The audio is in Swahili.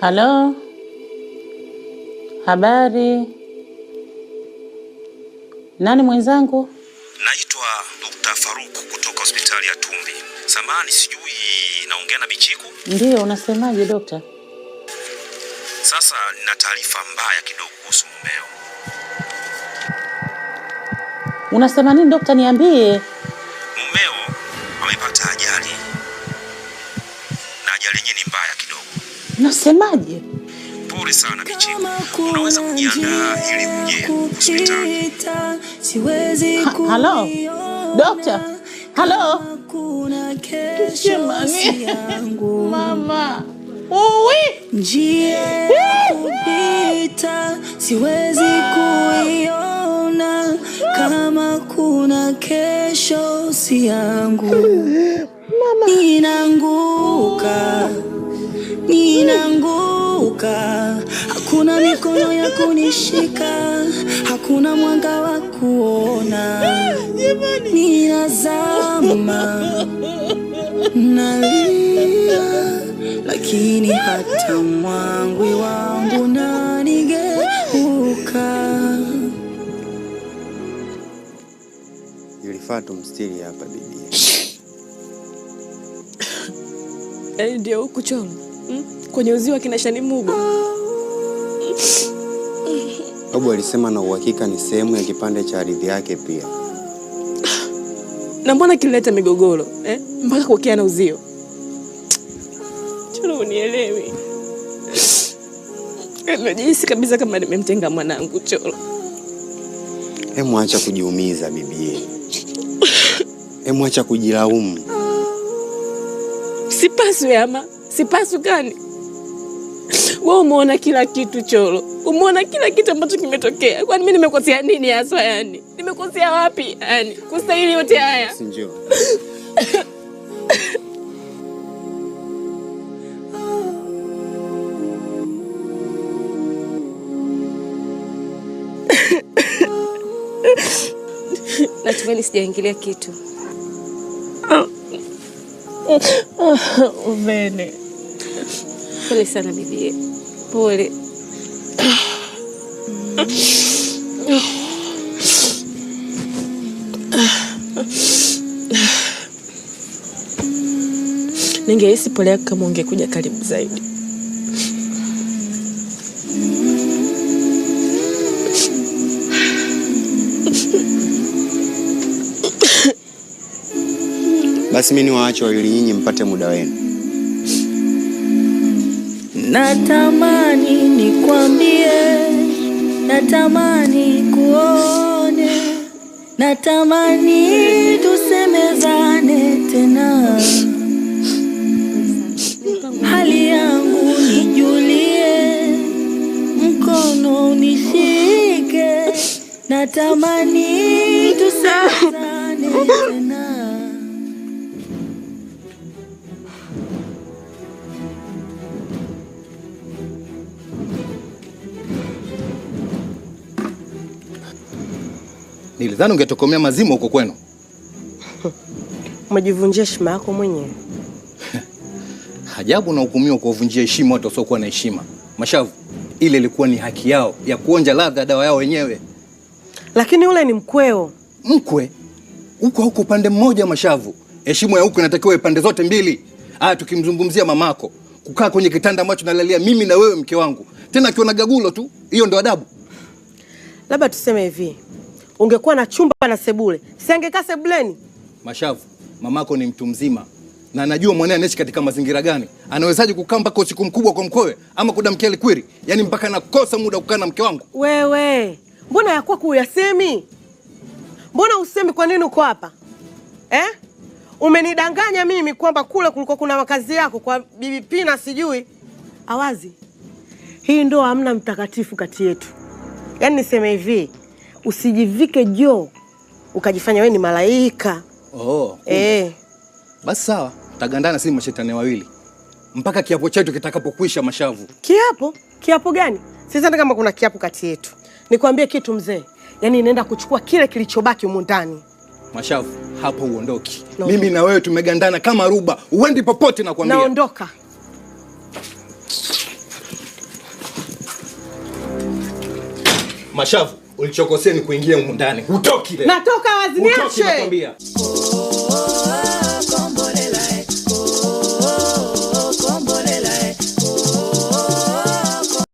Halo, habari. Nani mwenzangu? Naitwa Dr. Faruk kutoka hospitali ya Tumbi. Samahani, sijui naongea na Bichiku? Ndiyo, unasemaje dokta? Sasa nina taarifa mbaya kidogo kuhusu mumeo. Unasema nini dokta, niambie? Mumeo amepata ajali. Na ajali yenyewe ni mbaya kidogo. Unasemaje? Pole sana Bichiku. Unaweza kujiandaa ili uje hospitali. Halo? Dokta? Halo? Jamani. Mama. Uwi! Njia kupita siwezi kuiona, kama kuna kesho si yangu. Mama. Ninaanguka, hakuna mikono ya kunishika, hakuna mwanga wa kuona. Ninazama, nalia, lakini hata mwangwi wangu nanigeuka. Ilifaa tumstiri hapa bibi. Ndio huku Cholo. Kwenye uziwa kina Shani Mugo. Babu alisema na uhakika ni sehemu ya kipande cha ardhi yake pia. Na mbona kileta migogoro? Mpaka kukia na uzio. Cholo unielewi. Najihisi kabisa kama nimemtenga mwanangu Cholo. Hemu acha kujiumiza bibi. Hemu acha kujilaumu. Sipaswi ama? Sipaswi gani? Wewe umeona kila kitu Cholo. Umeona kila kitu ambacho kimetokea. Kwani mimi nimekosea nini haswa yani? Nimekosea wapi yani? Kustahili yote haya. Sinjo. Natumai sijaingilia kitu. Uvene. Pole sana bibi. Pole. Ningehisi pole yako kama ungekuja karibu zaidi. Basi mimi niwaache wawili nyinyi mpate muda wenu. Natamani nikwambie, natamani kuone, natamani tusemezane tena. Hali yangu nijulie, mkono unishike, natamani tusemezane tena. Nilidhani ungetokomea mazima huko kwenu. Umejivunjia heshima yako mwenyewe. Ajabu na hukumiwa kwa kuvunjia heshima watu wasiokuwa na heshima. Mashavu, ile ilikuwa ni haki yao ya kuonja ladha ya dawa yao wenyewe. Lakini ule ni mkweo. Mkwe? Huko upande mmoja Mashavu. Heshima ya huko inatakiwa pande zote mbili. Tukimzungumzia mamako, kukaa kwenye kitanda ambacho nalalia mimi na wewe mke wangu. Tena akiona gagulo tu, hiyo ndio adabu. Labda tuseme hivi. Ungekuwa na chumba na sebule, si angekaa sebuleni? Mashavu, mamako ni mtu mzima na anajua mwanae anaishi katika mazingira gani. Anawezaje kukaa mpaka usiku mkubwa kwa mkowe ama kudamkia likwiri? Yaani mpaka nakosa muda kukaa na mke wangu. Wewe, mbona yakuwa kuyasemi? Mbona usemi kwa nini uko hapa? Umenidanganya mimi kwamba kule kulikuwa kuna makazi yako kwa Bibi Pina sijui. Awazi. Hii ndoa hamna mtakatifu kati yetu. Yaani niseme hivi, usijivike joo ukajifanya wewe ni malaika. Basi sawa, tagandana sisi mashetani wawili mpaka kiapo chetu kitakapokwisha Mashavu. Kiapo? Kiapo gani? Sidhani kama kuna kiapo kati yetu. Nikwambie kitu mzee, yaani inaenda kuchukua kile kilichobaki humu ndani. Mashavu, hapo uondoki. No. Mimi na wewe tumegandana kama ruba. Uendi popote na kuambia. Naondoka. Mashavu, ulichokosea ni kuingia humu ndani. Hutoki leo. Natoka wazi, niache. Hutoki nakwambia.